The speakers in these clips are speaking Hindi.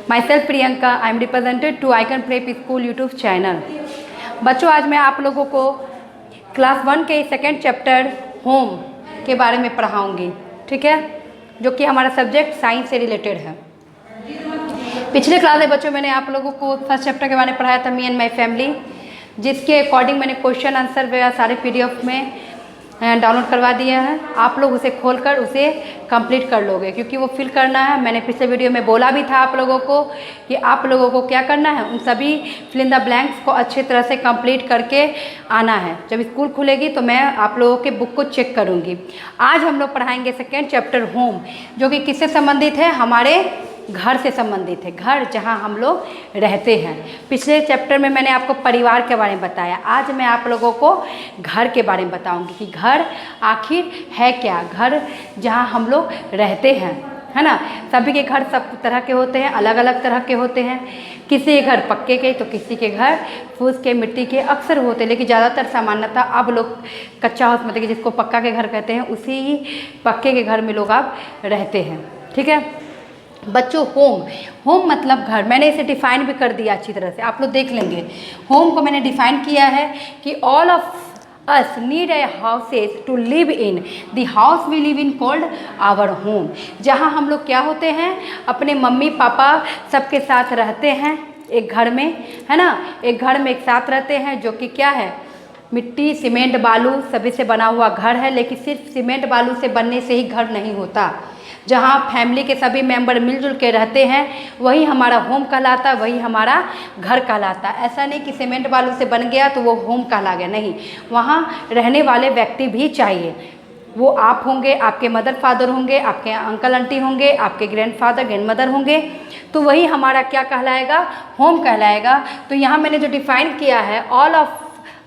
My self Priyanka, I am represented to Icon Prep School YouTube channel. बच्चों, आज मैं आप लोगों को क्लास 1 के सेकेंड चैप्टर होम के बारे में पढ़ाऊँगी, ठीक है, जो कि हमारा सब्जेक्ट साइंस से रिलेटेड है। पिछले क्लास में बच्चों मैंने आप लोगों को फर्स्ट चैप्टर के बारे में पढ़ाया था, मी एंड माई फैमिली, जिसके अकॉर्डिंग मैंने क्वेश्चन आंसर वगैरह सारे PDF में डाउनलोड करवा दिया है। आप लोग उसे खोलकर उसे कंप्लीट कर लोगे, क्योंकि वो फिल करना है। मैंने पिछले वीडियो में बोला भी था आप लोगों को कि आप लोगों को क्या करना है, उन सभी फिल इन द ब्लैंक्स को अच्छी तरह से कंप्लीट करके आना है। जब स्कूल खुलेगी तो मैं आप लोगों के बुक को चेक करूँगी। आज हम लोग पढ़ाएंगे सेकेंड चैप्टर होम, जो कि किससे संबंधित है, हमारे घर से संबंधित है, घर जहां हम लोग रहते हैं। पिछले चैप्टर में मैंने आपको परिवार के बारे में बताया, आज मैं आप लोगों को घर के बारे में बताऊंगी कि घर आखिर है क्या, घर जहां हम लोग रहते हैं, है ना। सभी के घर सब तरह के होते हैं, अलग अलग तरह के होते हैं। किसी के घर पक्के के तो किसी के घर फूस के, मिट्टी के अक्सर होते हैं, लेकिन ज़्यादातर सामान्यतः अब लोग कच्चा हाउस, मतलब कि जिसको पक्का के घर कहते हैं, उसी ही पक्के के घर में लोग अब रहते हैं, ठीक है। बच्चों, होम मतलब घर, मैंने इसे डिफाइन भी कर दिया अच्छी तरह से, आप लोग देख लेंगे। होम को मैंने डिफाइन किया है कि all of us need a houses to live in, the house we live in called our home. जहाँ हम लोग क्या होते हैं, अपने मम्मी पापा सबके साथ रहते हैं एक घर में, है ना। एक घर में एक साथ रहते हैं, जो कि क्या है, मिट्टी सीमेंट बालू सभी से बना हुआ घर है। लेकिन सिर्फ सीमेंट बालू से बनने से ही घर नहीं होता। जहाँ फैमिली के सभी मेंबर मिलजुल के रहते हैं, वही हमारा होम कहलाता है, वही हमारा घर कहलाता है। ऐसा नहीं कि सीमेंट बालू से बन गया तो वो होम कहला गया, नहीं। वहाँ रहने वाले व्यक्ति भी चाहिए। वो आप होंगे, आपके मदर फादर होंगे, आपके अंकल आंटी होंगे, आपके ग्रैंडफादर ग्रैंडमदर होंगे, तो वही हमारा क्या कहलाएगा, होम कहलाएगा। तो यहाँ मैंने जो डिफाइन किया है, all of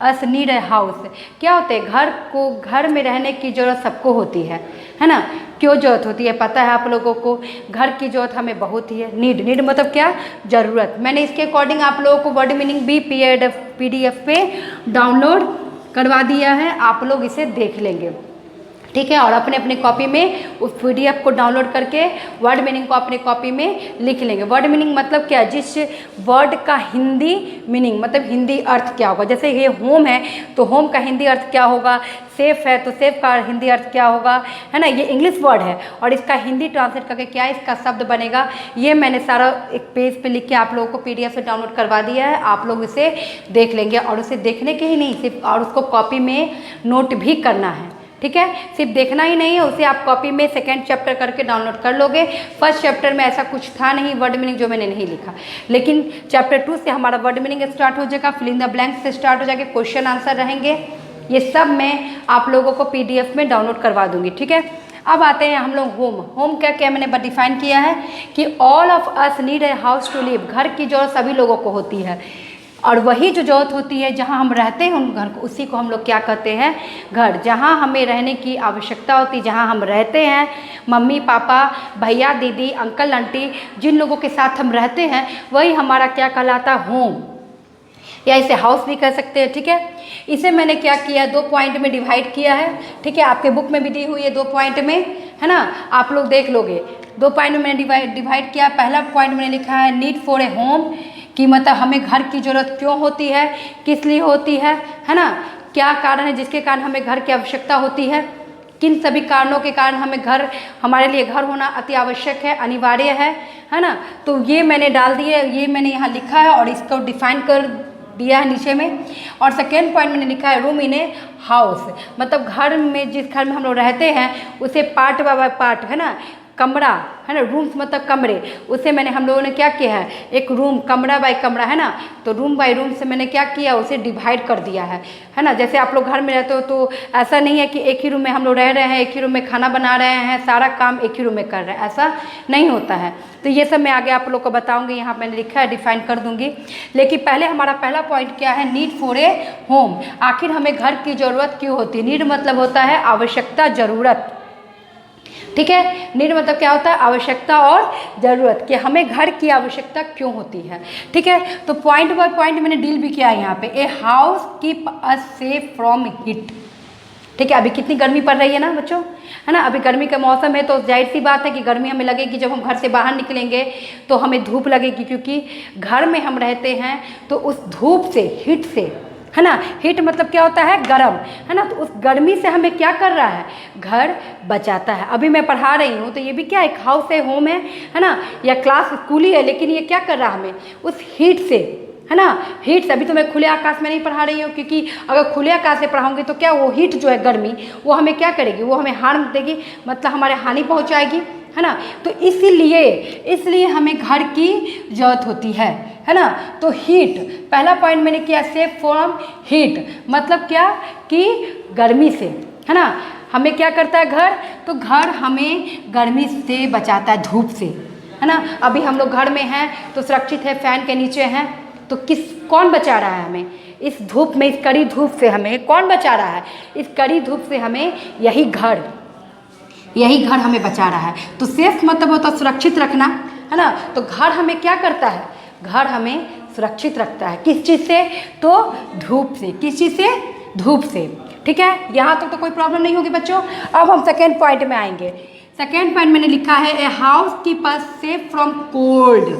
us need a house, क्या होते हैं, घर को, घर में रहने की ज़रूरत सबको होती है ना। क्यों ज़रूरत होती है पता है आप लोगों को, घर की ज़रूरत हमें बहुत ही है। नीड मतलब क्या, ज़रूरत। मैंने इसके अकॉर्डिंग आप लोगों को वर्ड मीनिंग भी PDF पे डाउनलोड करवा दिया है, आप लोग इसे देख लेंगे, ठीक है। और अपने अपने कॉपी में उस PDF को डाउनलोड करके वर्ड मीनिंग को अपने कॉपी में लिख लेंगे। वर्ड मीनिंग मतलब क्या, जिस वर्ड का हिंदी मीनिंग मतलब हिंदी अर्थ क्या होगा। जैसे ये होम है तो होम का हिंदी अर्थ क्या होगा, सेफ है तो सेफ का हिंदी अर्थ क्या होगा, है ना। ये इंग्लिश वर्ड है और इसका हिंदी ट्रांसलेट करके क्या इसका शब्द बनेगा, ये मैंने सारा एक पेज पे लिख के आप लोगों को PDF से डाउनलोड करवा दिया है। आप लोग इसे देख लेंगे और उसे देखने के ही नहीं, सिर्फ और उसको कॉपी में नोट भी करना है, ठीक है। सिर्फ देखना ही नहीं है, उसे आप कॉपी में सेकेंड चैप्टर करके डाउनलोड कर लोगे। फर्स्ट चैप्टर में ऐसा कुछ था नहीं वर्ड मीनिंग, जो मैंने नहीं लिखा, लेकिन चैप्टर 2 से हमारा वर्ड मीनिंग स्टार्ट हो जाएगा, फिल इन द ब्लैंक्स से स्टार्ट हो जाएगा, क्वेश्चन आंसर रहेंगे। ये सब मैं आप लोगों को PDF में डाउनलोड करवा दूंगी, ठीक है। अब आते हैं हम लोग होम क्या क्या मैंने डिफाइन किया है कि all of us need a house to live, घर की जरूरत सभी लोगों को होती है। और वही जो जरूरत होती है जहाँ हम रहते हैं उन घर को, उसी को हम लोग क्या कहते हैं, घर। जहाँ हमें रहने की आवश्यकता होती है, जहाँ हम रहते हैं, मम्मी पापा भैया दीदी अंकल आंटी जिन लोगों के साथ हम रहते हैं, वही हमारा क्या कहलाता है, होम, या इसे हाउस भी कह सकते हैं, ठीक है। इसे मैंने क्या किया, 2 पॉइंट में डिवाइड किया है, ठीक है। आपके बुक में भी दी हुई है 2 पॉइंट में, है ना, आप लोग देख लोगे। 2 पॉइंट में मैंने डिवाइड किया। पहला पॉइंट मैंने लिखा है नीड फॉर ए होम, कि मतलब हमें घर की ज़रूरत क्यों होती है, किस लिए होती है ना, क्या कारण है जिसके कारण हमें घर की आवश्यकता होती है, किन सभी कारणों के कारण हमें घर, हमारे लिए घर होना अति आवश्यक है, अनिवार्य है ना। तो ये मैंने डाल दिए, ये मैंने यहाँ लिखा है और इसको डिफाइन कर दिया है नीचे में। और सेकेंड पॉइंट मैंने लिखा है रूम इन ए हाउस, मतलब घर में, जिस घर में हम लोग रहते हैं उसे पार्ट बाय पार्ट, है ना, कमरा, है ना, रूम्स मतलब कमरे, उसे मैंने, हम लोगों ने क्या किया है, एक रूम कमरा बाय कमरा, है ना, तो रूम बाय रूम से मैंने क्या किया, उसे डिवाइड कर दिया है ना। जैसे आप लोग घर में रहते हो तो ऐसा नहीं है कि एक ही रूम में हम लोग रह रहे हैं, एक ही रूम में खाना बना रहे हैं, सारा काम एक ही रूम में कर रहे हैं, ऐसा नहीं होता है। तो ये सब मैं आगे आप लोग को बताऊंगी, यहाँ मैंने लिखा है, डिफाइन कर दूंगी। लेकिन पहले हमारा पहला पॉइंट क्या है, नीड फॉर ए होम, आखिर हमें घर की ज़रूरत क्यों होती है। नीड मतलब होता है आवश्यकता, ज़रूरत, ठीक है। नीड मतलब क्या होता है, आवश्यकता और ज़रूरत, कि हमें घर की आवश्यकता क्यों होती है, ठीक है। तो पॉइंट बाय पॉइंट मैंने डील भी किया है यहाँ पे। A house keep us safe from heat, ठीक है। अभी कितनी गर्मी पड़ रही है ना बच्चों, है ना। अभी गर्मी का मौसम है तो जाहिर सी बात है कि गर्मी हमें लगेगी। जब हम घर से बाहर निकलेंगे तो हमें धूप लगेगी, क्योंकि घर में हम रहते हैं तो उस धूप से, हीट से, है ना। हीट मतलब क्या होता है, गर्म, है ना। तो उस गर्मी से हमें क्या कर रहा है, घर बचाता है। अभी मैं पढ़ा रही हूँ तो ये भी क्या एक हाउस है, होम है ना, या क्लास स्कूल ही है, लेकिन ये क्या कर रहा है हमें उस हीट से, है ना। हीट से, अभी तो मैं खुले आकाश में नहीं पढ़ा रही हूँ, क्योंकि अगर खुले आकाश से पढ़ाऊँगी तो क्या वो हीट जो है, गर्मी, वो हमें क्या करेगी, वो हमें हार्म देगी, मतलब हमारे हानि पहुँचाएगी, है ना। तो इसलिए हमें घर की ज़रूरत होती है ना। तो हीट, पहला पॉइंट मैंने किया, सेफ फ्रॉम हीट, मतलब क्या कि गर्मी से, है ना। हमें क्या करता है घर, तो घर हमें गर्मी से बचाता है, धूप से, है ना। अभी हम लोग घर में हैं तो सुरक्षित है, फैन के नीचे हैं, तो कौन बचा रहा है हमें इस धूप में, इस कड़ी धूप से हमें कौन बचा रहा है, इस कड़ी धूप से हमें यही घर हमें बचा रहा है। तो सेफ मतलब होता है सुरक्षित रखना, है ना। तो घर हमें क्या करता है, घर हमें सुरक्षित रखता है, किस चीज़ से, तो धूप से, किस चीज़ से, धूप से, ठीक है। यहाँ तक तो कोई प्रॉब्लम नहीं होगी बच्चों। अब हम सेकेंड पॉइंट में आएंगे। सेकेंड पॉइंट मैंने लिखा है, a house keeper safe from cold,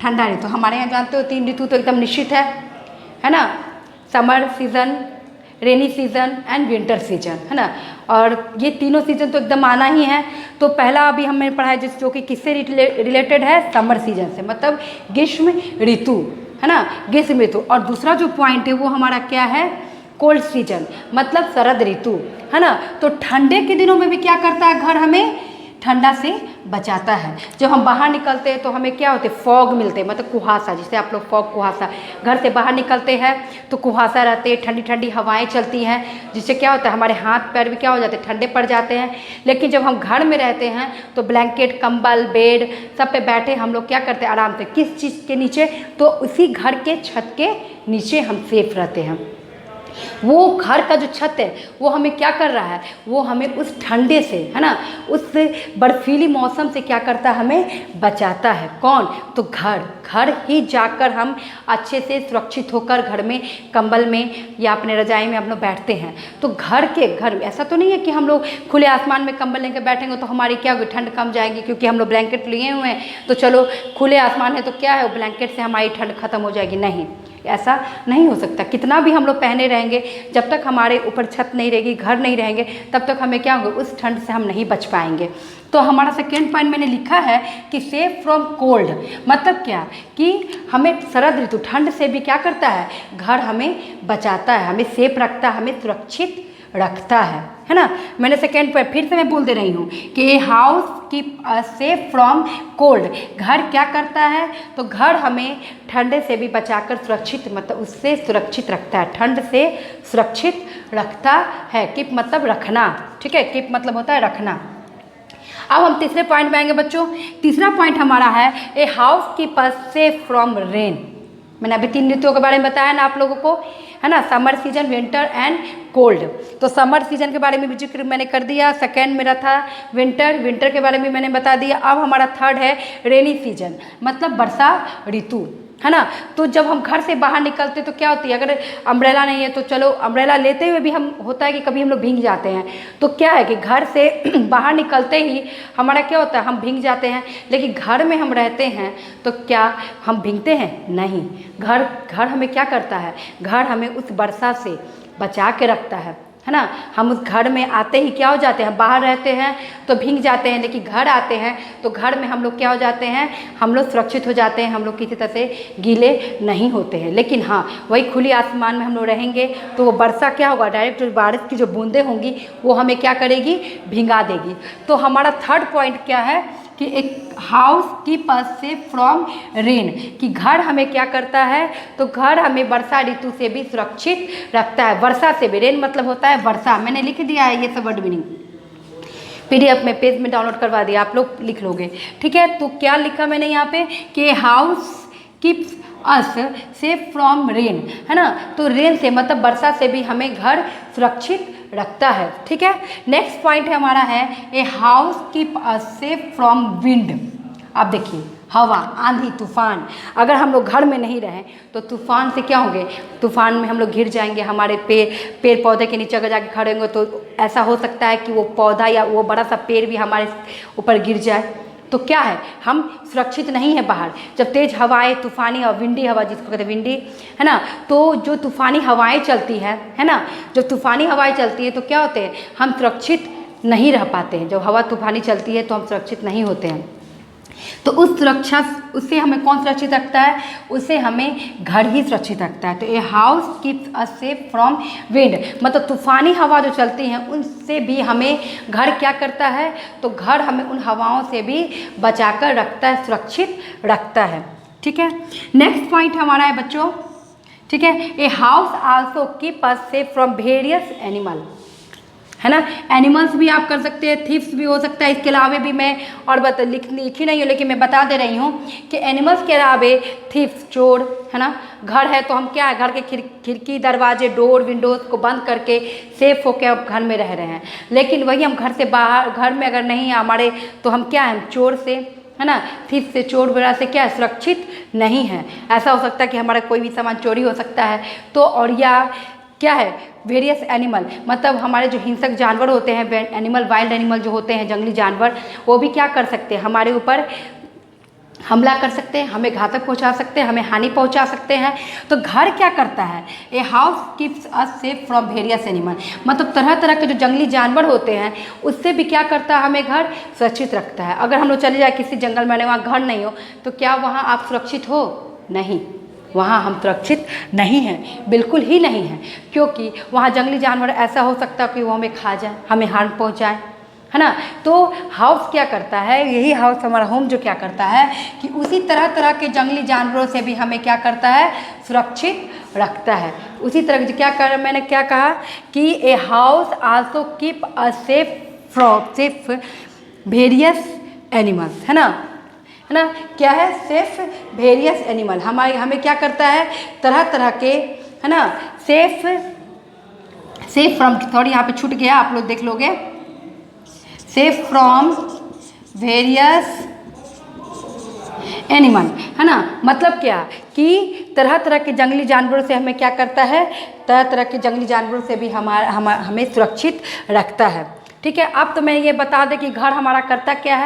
ठंडा ऋतु। हमारे यहाँ जानते हो 3 ऋतु तो एकदम निश्चित है ना, summer season, rainy season and winter season, है ना। और ये तीनों सीजन तो एकदम आना ही है। तो पहला अभी हमने पढ़ा है जो कि किससे रिलेटेड है, समर सीजन से, मतलब ग्रीष्म ऋतु, है ना, ग्रीष्म ऋतु। और दूसरा जो पॉइंट है वो हमारा क्या है, कोल्ड सीजन, मतलब शरद ऋतु, है ना। तो ठंडे के दिनों में भी क्या करता है घर, हमें ठंडा से बचाता है। जब हम बाहर निकलते हैं तो हमें क्या होते हैं, फॉग मिलते हैं, मतलब कुहासा, जिसे आप लोग फॉग, कुहासा, घर से बाहर निकलते हैं तो कुहासा रहते हैं, ठंडी ठंडी हवाएं चलती हैं, जिससे क्या होता है हमारे हाथ पैर भी क्या हो जाते हैं, ठंडे पड़ जाते हैं। लेकिन जब हम घर में रहते हैं तो ब्लैंकेट, कंबल, बेड सब पे बैठे हम लोग क्या करते हैं, आराम से, किस चीज़ के नीचे, तो उसी घर के छत के नीचे हम सेफ रहते हैं। वो घर का जो छत है वो हमें क्या कर रहा है, वो हमें उस ठंडे से, है ना, उस बर्फीली मौसम से क्या करता है, हमें बचाता है। कौन, तो घर ही जाकर हम अच्छे से सुरक्षित होकर घर में कंबल में या अपने रजाई में हम लोग बैठते हैं। तो घर ऐसा तो नहीं है कि हम लोग खुले आसमान में कंबल लेकर बैठेंगे तो हमारी क्या होगी, ठंड कम जाएगी, क्योंकि हम लोग ब्लैंकेट लिए हुए हैं तो चलो खुले आसमान है तो क्या है, वो ब्लैंकेट से हमारी ठंड खत्म हो जाएगी। नहीं, ऐसा नहीं हो सकता। कितना भी हम लोग पहने रहेंगे, जब तक हमारे ऊपर छत नहीं रहेगी, घर नहीं रहेंगे, तब तक हमें क्या होगा, उस ठंड से हम नहीं बच पाएंगे। तो हमारा सेकेंड पॉइंट मैंने लिखा है कि सेफ फ्रॉम कोल्ड, मतलब क्या कि हमें शरद ऋतु, ठंड से भी क्या करता है, घर हमें बचाता है, हमें सेफ रखता है, हमें सुरक्षित रखता है ना। मैंने सेकेंड पॉइंट फिर से मैं बोल दे रही हूँ कि house keep safe from cold, घर क्या करता है, तो घर हमें ठंडे से भी बचाकर सुरक्षित, मतलब उससे सुरक्षित रखता है, ठंड से सुरक्षित रखता है। कीप मतलब रखना, ठीक है, कीप मतलब होता है रखना। अब हम तीसरे पॉइंट में आएंगे बच्चों। तीसरा पॉइंट हमारा है, a house keeper safe from rain. मैंने अभी 3 ऋतुओं के बारे में बताया ना आप लोगों को, है ना, summer season, winter and cold. तो समर सीजन के बारे में भी जिक्र मैंने कर दिया। सेकेंड मेरा था विंटर के बारे में मैंने बता दिया। अब हमारा थर्ड है रेनी सीजन, मतलब वर्षा ऋतु, है ना। तो जब हम घर से बाहर निकलते तो क्या होती है, अगर अम्ब्रेला नहीं है तो चलो अम्ब्रेला लेते हुए भी हम, होता है कि कभी हम लोग भीग जाते हैं, तो क्या है कि घर से बाहर निकलते ही हमारा क्या होता है, हम भीग जाते हैं। लेकिन घर में हम रहते हैं तो क्या हम भीगते हैं, नहीं। घर हमें क्या करता है, घर हमें उस वर्षा से बचा के रखता है ना। हम उस घर में आते ही क्या हो जाते हैं, बाहर रहते हैं तो भीग जाते हैं, लेकिन घर आते हैं तो घर में हम लोग क्या हो जाते हैं, हम लोग सुरक्षित हो जाते हैं, हम लोग किसी तरह से गीले नहीं होते हैं। लेकिन हाँ, वही खुली आसमान में हम लोग रहेंगे तो वो वर्षा क्या होगा, डायरेक्ट बारिश की जो बूंदें होंगी वो हमें क्या करेगी, भिंगा देगी। तो हमारा थर्ड पॉइंट क्या है कि एक house keeper safe from rain, कि घर हमें क्या करता है, तो घर हमें वर्षा ऋतु से भी सुरक्षित रखता है। वर्षा से भी, रेन मतलब होता है वर्षा, मैंने लिख दिया है ये सब वर्ड मीनिंग, PDF में पेज में डाउनलोड करवा दिया, आप लोग लिख लोगे, ठीक है। तो क्या लिखा मैंने यहाँ पे कि house keeps us safe from rain, है ना। तो रेन से मतलब वर्षा से भी हमें घर सुरक्षित रखता है, ठीक है। नेक्स्ट पॉइंट है हमारा है, a house keep us safe from wind. अब देखिए हवा, आंधी, तूफान। अगर हम लोग घर में नहीं रहें तो तूफान से क्या होंगे, तूफान में हम लोग घिर जाएंगे, हमारे पेड़ पौधे के नीचे अगर जाके खड़े होंगे तो ऐसा हो सकता है कि वो पौधा या वो बड़ा सा पेड़ भी हमारे ऊपर गिर जाए। तो क्या है, हम सुरक्षित नहीं है बाहर। जब तेज़ हवाएं, तूफ़ानी और विंडी हवा, जिसको कहते हैं विंडी, है ना, तो जो तूफ़ानी हवाएं चलती है ना, जब तूफ़ानी हवाएं चलती है तो क्या होते हैं, हम सुरक्षित नहीं रह पाते हैं। जब हवा तूफ़ानी चलती है तो हम सुरक्षित नहीं होते हैं। तो उससे हमें कौन सुरक्षित रखता है, उससे हमें घर ही सुरक्षित रखता है। तो a house keeps us safe from wind, मतलब तूफ़ानी हवा जो चलती हैं उनसे भी हमें घर क्या करता है, तो घर हमें उन हवाओं से भी बचाकर रखता है, सुरक्षित रखता है। ठीक है, नेक्स्ट पॉइंट हमारा है बच्चों, ठीक है, a house also keep us safe from various animal, है ना। एनिमल्स भी आप कर सकते हैं, थीफ्स भी हो सकता है। इसके अलावे भी मैं और लिखी नहीं हूँ, लेकिन मैं बता दे रही हूँ कि एनिमल्स के अलावे थीफ्स, चोर, है ना। घर है तो हम क्या है, घर के खिड़की, दरवाजे, डोर, विंडोज़ को बंद करके सेफ होकर घर में रह रहे हैं। लेकिन वही हम घर से बाहर, घर में अगर नहीं है हमारे, तो हम क्या हैं, चोर से, है ना, थीफ से, चोर वगैरह से क्या है, सुरक्षित नहीं है। ऐसा हो सकता है कि हमारा कोई भी सामान चोरी हो सकता है। तो और या क्या है, वेरियस एनिमल, मतलब हमारे जो हिंसक जानवर होते हैं, एनिमल, वाइल्ड एनिमल जो होते हैं, जंगली जानवर, वो भी क्या कर सकते हैं, हमारे ऊपर हमला कर सकते हैं, हमें घातक पहुंचा सकते हैं, हमें हानि पहुंचा सकते हैं। तो घर क्या करता है, a house keeps us safe from various animal, मतलब तरह तरह के जो जंगली जानवर होते हैं उससे भी क्या करता है, हमें घर सुरक्षित रखता है। अगर हम लोग चले जाए किसी जंगल में, वहाँ घर नहीं हो, तो क्या वहाँ आप सुरक्षित हो, नहीं, वहाँ हम सुरक्षित नहीं हैं, बिल्कुल ही नहीं हैं। क्योंकि वहाँ जंगली जानवर ऐसा हो सकता है कि वो हमें खा जाए, हमें हार्म पहुँचाए, है ना। तो हाउस क्या करता है, यही हाउस हमारा होम जो क्या करता है कि उसी तरह तरह के जंगली जानवरों से भी हमें क्या करता है, सुरक्षित रखता है। उसी तरह से क्या कर, मैंने क्या कहा कि a house also keep a safe various animals, है ना, क्या है, सेफ वेरियस एनिमल, हमें क्या करता है, तरह तरह के, है ना, सेफ फ्रॉम, थोड़ी यहाँ पे छूट गया, आप लोग देख लोगे, सेफ फ्रॉम वेरियस एनिमल, है ना। मतलब क्या कि तरह तरह के जंगली जानवरों से हमें क्या करता है, तरह तरह के जंगली जानवरों से भी हमें सुरक्षित रखता है। ठीक है, अब तो मैं ये बता दें कि घर हमारा करता क्या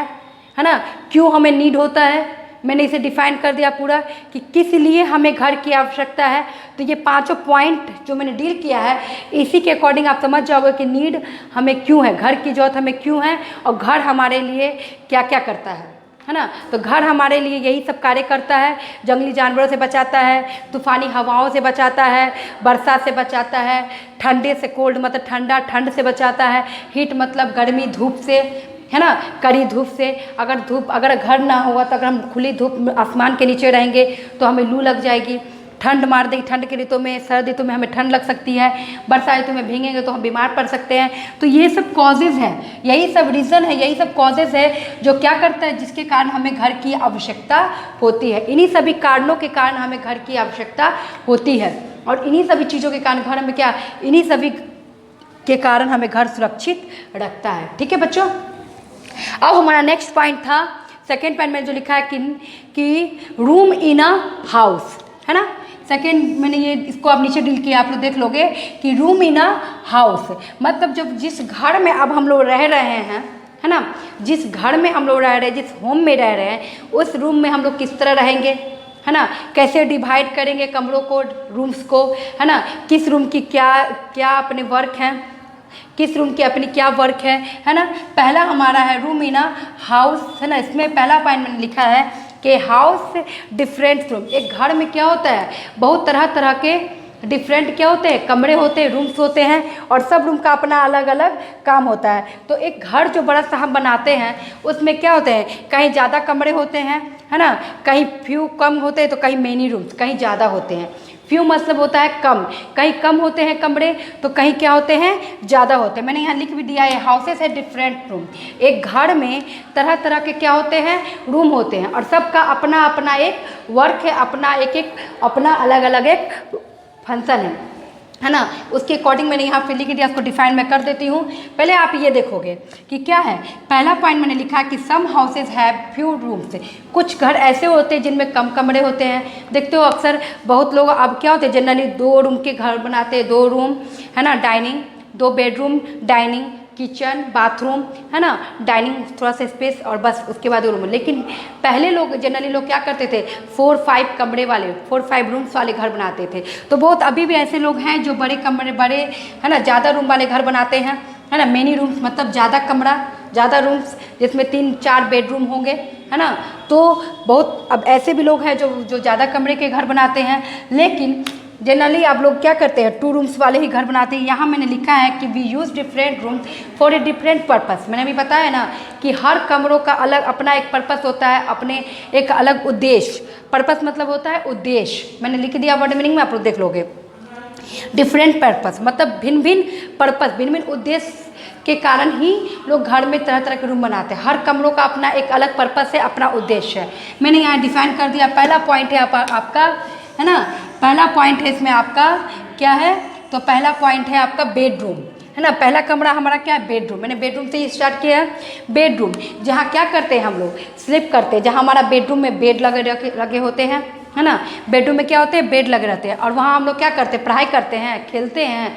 है ना, क्यों हमें नीड होता है। मैंने इसे डिफाइन कर दिया पूरा कि किस लिए हमें घर की आवश्यकता है। तो ये पांचों पॉइंट जो मैंने डील किया है, इसी के अकॉर्डिंग आप समझ जाओगे कि नीड हमें क्यों है, घर की ज़रूरत हमें क्यों है, और घर हमारे लिए क्या क्या करता है ना। तो घर हमारे लिए यही सब कार्य करता है, जंगली जानवरों से बचाता है, तूफ़ानी हवाओं से बचाता है, वर्षा से बचाता है, ठंडे से, कोल्ड मतलब ठंडा, ठंड से बचाता है, हीट मतलब गर्मी, धूप से, है ना, कड़ी धूप से। अगर घर ना होगा तो अगर हम खुली धूप आसमान के नीचे रहेंगे तो हमें लू लग जाएगी, ठंड मार देगी। ठंड के ऋतु में, सर्द ऋतु में हमें ठंड लग सकती है, वर्षा ऋतु में भीगेंगे तो हम बीमार पड़ सकते हैं। तो ये सब कॉजेज़ हैं, यही सब रीज़न है, यही सब कॉजेज़ है जो क्या करता है, जिसके कारण हमें घर की आवश्यकता होती है। इन्हीं सभी कारणों के कारण हमें घर की आवश्यकता होती है, और इन्हीं सभी चीज़ों के कारण घर में क्या, इन्हीं सभी के कारण हमें घर सुरक्षित रखता है। ठीक है बच्चों, अब हमारा नेक्स्ट पॉइंट था, सेकेंड पॉइंट में जो लिखा है कि रूम इन अ हाउस, है ना। सेकेंड मैंने ये इसको आप नीचे डील किया, आप लोग देख लोगे कि रूम इन अ हाउस मतलब जब जिस घर में अब हम लोग रह रहे हैं, है ना, जिस घर में हम लोग रह रहे हैं, जिस होम में रह रहे हैं, उस रूम में हम लोग किस तरह रहेंगे, है ना, कैसे डिवाइड करेंगे कमरों को, रूम्स को, है ना, किस रूम की क्या क्या अपने वर्क हैं, किस रूम की अपनी क्या वर्क है ना। पहला हमारा है रूम इन अ हाउस, है ना। इसमें पहला पॉइंट मैंने लिखा है कि हाउस डिफरेंट रूम, एक घर में क्या होता है, बहुत तरह तरह के डिफरेंट क्या होते हैं, कमरे होते हैं, रूम्स होते हैं, और सब रूम का अपना अलग अलग काम होता है। तो एक घर जो बड़ा सा हम बनाते हैं उसमें क्या होते हैं, कहीं ज़्यादा कमरे होते हैं, है ना, कहीं फ्यू कम होते हैं, तो कहीं मेनी रूम्स, कहीं ज़्यादा होते हैं। फ्यू मतलब होता है कम, कहीं कम होते हैं कमरे, तो कहीं क्या होते हैं, ज़्यादा होते हैं। मैंने यहाँ लिख भी दिया है, हाउसेस है डिफरेंट रूम, एक घर में तरह तरह के क्या होते हैं, रूम होते हैं, और सबका अपना अपना एक वर्क है, अपना एक अपना अलग अलग एक फंक्शन है ना, उसके अकॉर्डिंग मैंने यहाँ पे लिख दिया, उसको डिफाइन मैं कर देती हूँ। पहले आप ये देखोगे कि क्या है, पहला पॉइंट मैंने लिखा कि सम हाउसेज हैव फ्यू रूम्स, कुछ घर ऐसे होते हैं जिनमें कम कमरे होते हैं। देखते हो अक्सर बहुत लोग अब क्या होते हैं जनरली 2 रूम के घर बनाते हैं, 2 रूम है ना, dining, 2 bedroom, dining, kitchen, bathroom, है ना, डाइनिंग थोड़ा सा स्पेस और बस उसके बाद रूम। लेकिन पहले लोग जनरली लोग क्या करते थे 4-5 कमरे वाले 4-5 रूम्स वाले घर बनाते थे। तो बहुत अभी भी ऐसे लोग हैं जो बड़े कमरे बड़े है ना ज़्यादा रूम वाले घर बनाते हैं, है ना, मेनी रूम्स मतलब ज़्यादा कमरा ज़्यादा रूम्स जिसमें 3-4 बेडरूम होंगे, है ना। तो बहुत अब ऐसे भी लोग हैं जो ज़्यादा कमरे के घर बनाते हैं। लेकिन जनरली आप लोग क्या करते हैं 2 रूम्स वाले ही घर बनाते हैं। यहाँ मैंने लिखा है कि we use different room for a different purpose. मैंने अभी बताया ना कि हर कमरों का अलग अपना एक पर्पस होता है, अपने एक अलग उद्देश्य। पर्पस मतलब होता है उद्देश्य, मैंने लिख दिया वर्ड मीनिंग में, आप लोग देख लोगे। डिफरेंट पर्पस मतलब भिन्न भिन्न पर्पस, भिन्न भिन्न उद्देश्य के कारण ही लोग घर में तरह तरह के रूम बनाते हैं। हर कमरों का अपना एक अलग पर्पस है, अपना उद्देश्य है। मैंने यहाँ डिफाइन कर दिया। पहला पॉइंट है आपका है ना, पहला पॉइंट है इसमें आपका क्या है, तो पहला पॉइंट है आपका बेडरूम, है ना। पहला कमरा हमारा क्या है, बेडरूम। मैंने बेडरूम से ही स्टार्ट किया है। बेडरूम जहाँ क्या करते हैं हम लोग स्लीप करते हैं, जहाँ हमारा बेडरूम में बेड लगे होते हैं, है ना। बेडरूम में क्या होते हैं, बेड लगे रहते हैं। और वहाँ हम लोग क्या करते हैं, पढ़ाई करते हैं, खेलते हैं,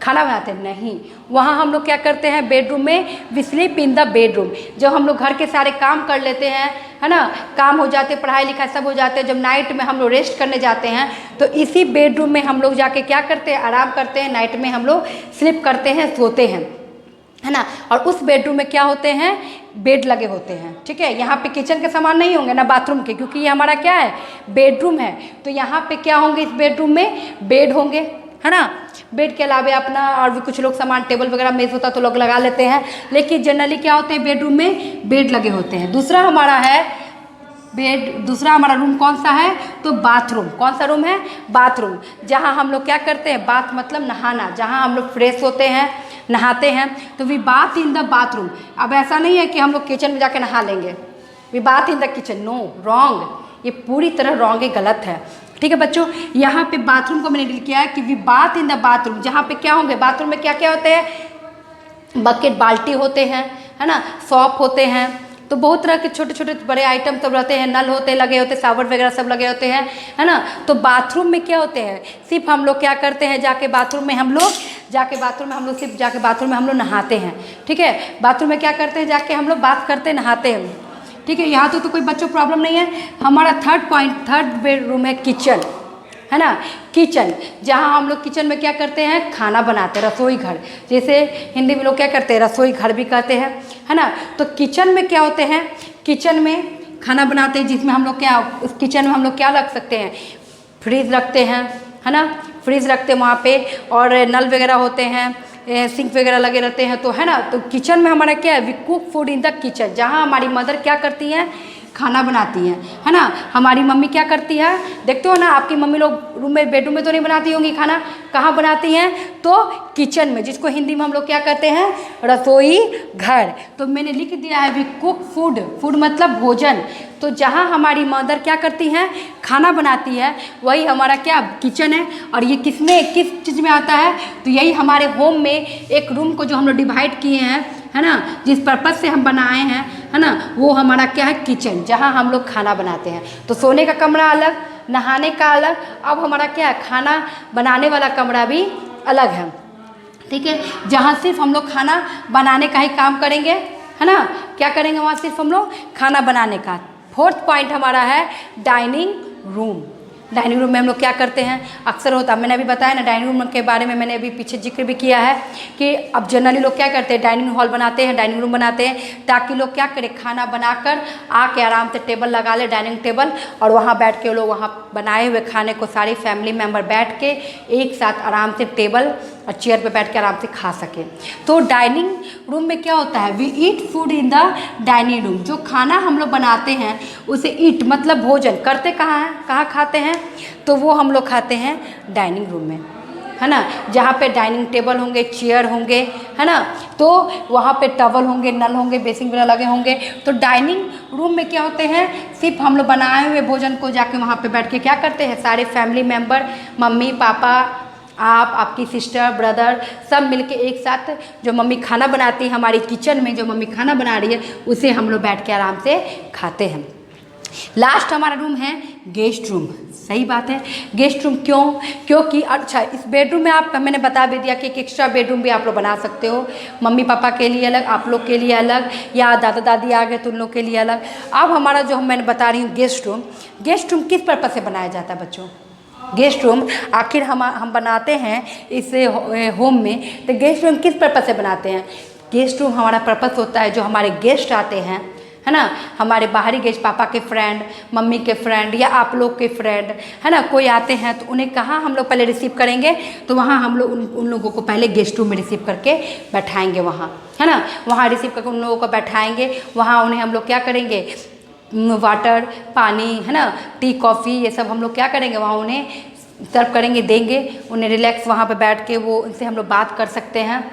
खाना बनाते हैं, नहीं। वहाँ हम लोग क्या करते हैं बेडरूम में, we sleep in the bedroom. जब हम लोग घर के सारे काम कर लेते हैं, है ना, काम हो जाते, पढ़ाई लिखाई सब हो जाते हैं, जब नाइट में हम लोग रेस्ट करने जाते हैं तो इसी बेडरूम में हम लोग जाके क्या करते हैं, आराम करते हैं। नाइट में हम लोग स्लीप करते हैं, सोते हैं, है ना। और उस बेडरूम में क्या होते हैं, बेड लगे होते हैं, ठीक है। यहाँ पे किचन के सामान नहीं होंगे ना बाथरूम के, क्योंकि ये हमारा क्या है, बेडरूम है। तो यहाँ पे क्या होंगे, इस बेडरूम में बेड होंगे, है ना। बेड के अलावा अपना और भी कुछ लोग सामान टेबल वगैरह मेज होता तो लोग लगा लेते हैं, लेकिन जनरली क्या होते हैं बेडरूम में बेड लगे होते हैं। दूसरा हमारा है बेड, दूसरा हमारा रूम कौन सा है, तो बाथरूम। कौन सा रूम है, बाथरूम, जहाँ हम लोग क्या करते हैं, बाथ मतलब नहाना, जहाँ हम लोग फ्रेश होते हैं, नहाते हैं। तो we bath in the bathroom. अब ऐसा नहीं है कि हम लोग किचन में जाके नहा लेंगे, we bath in the kitchen, no, wrong, ये पूरी तरह रॉन्ग है, गलत है, ठीक है बच्चों। यहाँ पे बाथरूम को मैंने डील किया है कि we bath in the bathroom, जहाँ पे क्या होंगे, बाथरूम में क्या क्या होते हैं, बकेट बाल्टी होते हैं, है ना, सॉप होते हैं, तो बहुत तरह के छोटे छोटे बड़े आइटम सब रहते हैं, नल होते लगे होते, शावर वगैरह सब लगे होते हैं, है ना। तो बाथरूम में क्या होते हैं, सिर्फ हम लोग क्या करते हैं, जाके बाथरूम में हम लोग सिर्फ जाके बाथरूम में हम लोग नहाते हैं, ठीक है। बाथरूम में क्या करते हैं, जाके हम लोग बात करते हैं, नहाते हैं, ठीक है। यहाँ तो कोई बच्चों प्रॉब्लम नहीं है। हमारा थर्ड बेडरूम है किचन, है ना। किचन, जहाँ हम लोग किचन में क्या करते हैं, खाना बनाते हैं, रसोई घर, जैसे हिंदी में लोग क्या करते हैं, रसोई घर भी कहते हैं, है ना। तो किचन में क्या होते हैं, किचन में खाना बनाते हैं, जिसमें हम लोग क्या, उस किचन में हम लोग क्या रख सकते हैं, फ्रिज रखते हैं, है ना, फ्रिज रखते हैं वहाँ पे, और नल वगैरह होते हैं, सिंक वगैरह लगे रहते हैं, तो है ना। तो किचन में हमारा क्या है, we cook food in the kitchen, जहाँ हमारी मदर क्या करती हैं, खाना बनाती हैं, है ना। हमारी मम्मी क्या करती है, देखते हो ना, आपकी मम्मी लोग रूम में बेडरूम में तो नहीं बनाती होंगी खाना, कहाँ बनाती हैं, तो किचन में, जिसको हिंदी में हम लोग क्या कहते हैं, रसोई घर। तो मैंने लिख दिया है वी कुक फूड, फूड मतलब भोजन। तो जहाँ हमारी मदर क्या करती हैं, खाना बनाती है, वही हमारा क्या, किचन है। और ये किस चीज़ में आता है, तो यही हमारे होम में एक रूम को जो हम लोग डिवाइड किए हैं, है ना, जिस पर्पज़ से हम बनाए हैं, है ना, वो हमारा क्या है, किचन, जहाँ हम लोग खाना बनाते हैं। तो सोने का कमरा अलग, नहाने का अलग, अब हमारा क्या है, खाना बनाने वाला कमरा भी अलग है, ठीक है। जहाँ सिर्फ हम लोग खाना बनाने का ही काम करेंगे, है ना, क्या करेंगे वहाँ, सिर्फ हम लोग खाना बनाने का। फोर्थ पॉइंट हमारा है डाइनिंग रूम। डाइनिंग रूम में हम लोग क्या करते हैं, अक्सर होता, मैंने अभी बताया ना डाइनिंग रूम के बारे में, मैंने अभी पीछे जिक्र भी किया है कि अब जनरली लोग क्या करते हैं, डाइनिंग हॉल बनाते हैं, डाइनिंग रूम बनाते हैं, ताकि लोग क्या करें, खाना बनाकर आके आराम से टेबल लगा ले, डाइनिंग टेबल, और वहाँ बैठ के लोग वहाँ बनाए हुए खाने को सारी फैमिली मेम्बर बैठ के एक साथ आराम से टेबल और चेयर पे बैठ के आराम से खा सके। तो डाइनिंग रूम में क्या होता है, we eat food in the dining room, जो खाना हम लोग बनाते हैं उसे ईट मतलब भोजन करते कहाँ हैं, कहाँ खाते हैं, तो वो हम लोग खाते हैं डाइनिंग रूम में, है ना। जहाँ पे डाइनिंग टेबल होंगे, चेयर होंगे, है ना, तो वहाँ पे टवल होंगे, नल होंगे, बेसिन वगैरह लगे होंगे। तो डाइनिंग रूम में क्या होते हैं, सिर्फ हम लोग बनाए हुए भोजन को जाके वहाँ पे बैठ के क्या करते हैं, सारे फैमिली मेम्बर, मम्मी पापा, आप, आपकी सिस्टर, ब्रदर सब मिलके एक साथ जो मम्मी खाना बनाती है हमारी किचन में, जो मम्मी खाना बना रही है उसे हम लोग बैठ के आराम से खाते हैं। लास्ट हमारा रूम है गेस्ट रूम। सही बात है, गेस्ट रूम क्यों? क्योंकि अच्छा इस बेडरूम में आप, मैंने बता भी दिया कि एक एक्स्ट्रा बेडरूम भी आप लोग बना सकते हो, मम्मी पापा के लिए अलग, आप लोग के लिए अलग, या दादा दादी आ गए तो उन लोग के लिए अलग। अब हमारा जो मैंने बता रही हूँ गेस्ट रूम, गेस्ट रूम किस पर्पज़ से बनाया जाता है बच्चों? गेस्ट रूम आखिर हम बनाते हैं इस होम में, तो गेस्ट रूम किस पर्पज़ से बनाते हैं? गेस्ट रूम हमारा पर्पज़ होता है जो हमारे गेस्ट आते हैं, है ना, हमारे बाहरी गेस्ट, पापा के फ्रेंड, मम्मी के फ्रेंड या आप लोग के फ्रेंड, है ना, कोई आते हैं तो उन्हें कहाँ हम लोग पहले रिसीव करेंगे? तो वहाँ हम लोग उन लोगों को पहले गेस्ट रूम में रिसीव करके बैठाएंगे वहाँ, है ना, वहाँ रिसीव करके उन लोगों को बैठाएंगे। वहाँ उन्हें हम लोग क्या करेंगे? वाटर, पानी, है ना, टी, कॉफ़ी, ये सब हम लोग क्या करेंगे? वहाँ उन्हें सर्व करेंगे, देंगे। उन्हें रिलैक्स वहाँ पे बैठ के वो उनसे हम लोग बात कर सकते हैं।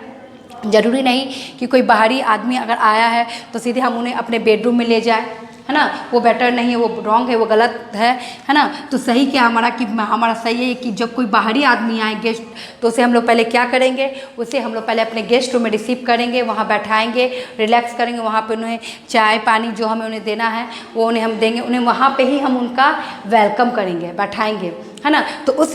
ज़रूरी नहीं कि कोई बाहरी आदमी अगर आया है तो सीधे हम उन्हें अपने बेडरूम में ले जाए, है ना, वो बेटर नहीं है, वो रॉन्ग है, वो गलत है ना। तो सही क्या हमारा कि हमारा सही है कि जब कोई बाहरी आदमी आए गेस्ट, तो उसे हम लोग पहले क्या करेंगे? उसे हम लोग पहले अपने गेस्ट रूम में रिसीव करेंगे, वहाँ बैठाएंगे, रिलैक्स करेंगे, वहाँ पे उन्हें चाय पानी जो हमें उन्हें देना है वो उन्हें हम देंगे, उन्हें वहाँ पे ही हम उनका वेलकम करेंगे, बैठाएंगे, है ना। तो उस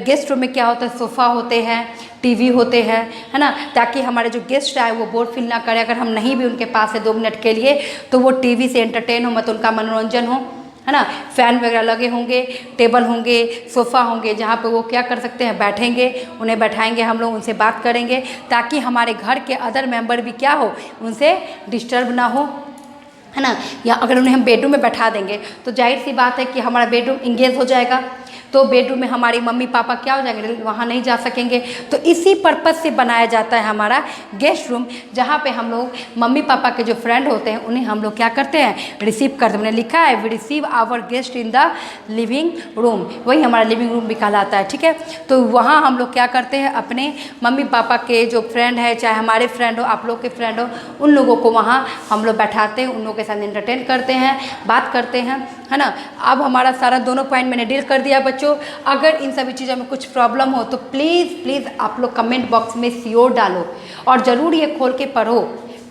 गेस्ट रूम में क्या होता है? सोफ़ा होते हैं, टीवी होते हैं, है ना, ताकि हमारे जो गेस्ट आए वो बोर फील ना करे। अगर हम नहीं भी उनके पास है 2 मिनट के लिए तो वो टीवी से एंटरटेन हो, मतलब उनका मनोरंजन हो, है ना। फ़ैन वगैरह लगे होंगे, टेबल होंगे, सोफ़ा होंगे, जहाँ पे वो क्या कर सकते हैं? बैठेंगे, उन्हें बैठाएंगे, हम लोग उनसे बात करेंगे ताकि हमारे घर के अदर मेंबर भी क्या हो? उनसे डिस्टर्ब ना हो, है ना। या अगर उन्हें हम बेडरूम में बैठा देंगे तो जाहिर सी बात है कि हमारा बेडरूम इंगेज हो जाएगा, तो बेडरूम में हमारी मम्मी पापा क्या हो जाएंगे? वहाँ नहीं जा सकेंगे। तो इसी पर्पज़ से बनाया जाता है हमारा गेस्ट रूम, जहाँ पे हम लोग मम्मी पापा के जो फ्रेंड होते हैं उन्हें हम लोग क्या करते हैं? रिसीव करते हैं। हमने लिखा है we receive our guest in the living room, वही हमारा लिविंग रूम भी कहलाता है, ठीक है। तो वहाँ हम लोग क्या करते हैं? अपने मम्मी पापा के जो फ्रेंड है, चाहे हमारे फ्रेंड हो, आप लोग के फ्रेंड हो, उन लोगों को वहाँ हम लोग बैठाते हैं, उन लोगों के साथ एंटरटेन करते हैं, बात करते हैं, है ना। अब हमारा सारा दोनों पॉइंट मैंने डील कर दिया बच्चों। अगर इन सभी चीज़ों में कुछ प्रॉब्लम हो तो प्लीज़ आप लोग कमेंट बॉक्स में श्योर डालो और ज़रूर ये खोल के पढ़ो,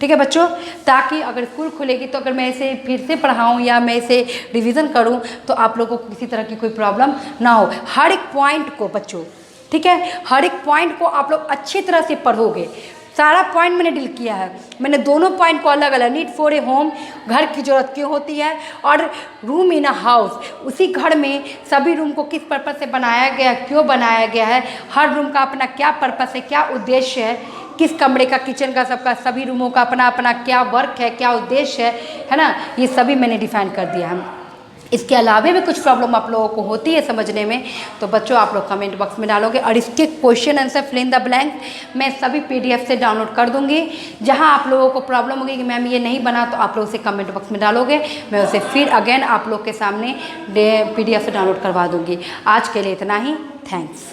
ठीक है बच्चों, ताकि अगर स्कूल खुलेगी तो अगर मैं इसे फिर से पढ़ाऊँ या मैं इसे रिवीजन करूँ तो आप लोगों को किसी तरह की कोई प्रॉब्लम ना हो। हर एक पॉइंट को बच्चों, ठीक है, हर एक पॉइंट को आप लोग अच्छी तरह से पढ़ोगे। सारा पॉइंट मैंने डील किया है, मैंने दोनों पॉइंट को अलग अलग, नीड फॉर ए होम, घर की ज़रूरत क्यों होती है, और रूम इन अ हाउस, उसी घर में सभी रूम को किस पर्पज़ से बनाया गया, क्यों बनाया गया है, हर रूम का अपना क्या पर्पज़ है, क्या उद्देश्य है, किस कमरे का, किचन का, सबका, सभी रूमों का अपना अपना क्या वर्क है, क्या उद्देश्य है ना, ये सभी मैंने डिफाइन कर दिया है। इसके अलावा भी कुछ प्रॉब्लम आप लोगों को होती है समझने में तो बच्चों आप लोग कमेंट बॉक्स में डालोगे, और इसके question answer fill in the blank मैं सभी PDF से डाउनलोड कर दूंगी। जहां आप लोगों को प्रॉब्लम होगी कि मैम ये नहीं बना, तो आप लोग उसे कमेंट बॉक्स में डालोगे, मैं उसे फिर अगेन आप लोग के सामने PDF से डाउनलोड करवा दूंगी। आज के लिए इतना ही, थैंक्स।